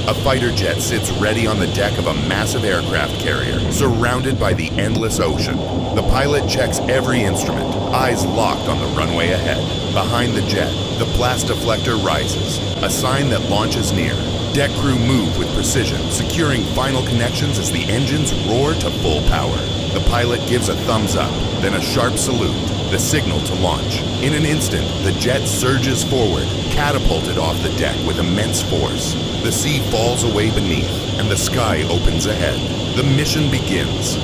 A fighter jet sits ready on the deck of a massive aircraft carrier, surrounded by the endless ocean. The pilot checks every instrument, eyes locked on the runway ahead. Behind the jet, the blast deflector rises, a sign that launch is near. Deck crew move with precision, securing final connections as the engines roar to full power. The pilot gives a thumbs up, then a sharp salute, the signal to launch. In an instant, the jet surges forward, catapulted off the deck with immense force. The sea falls away beneath, and the sky opens ahead. The mission begins.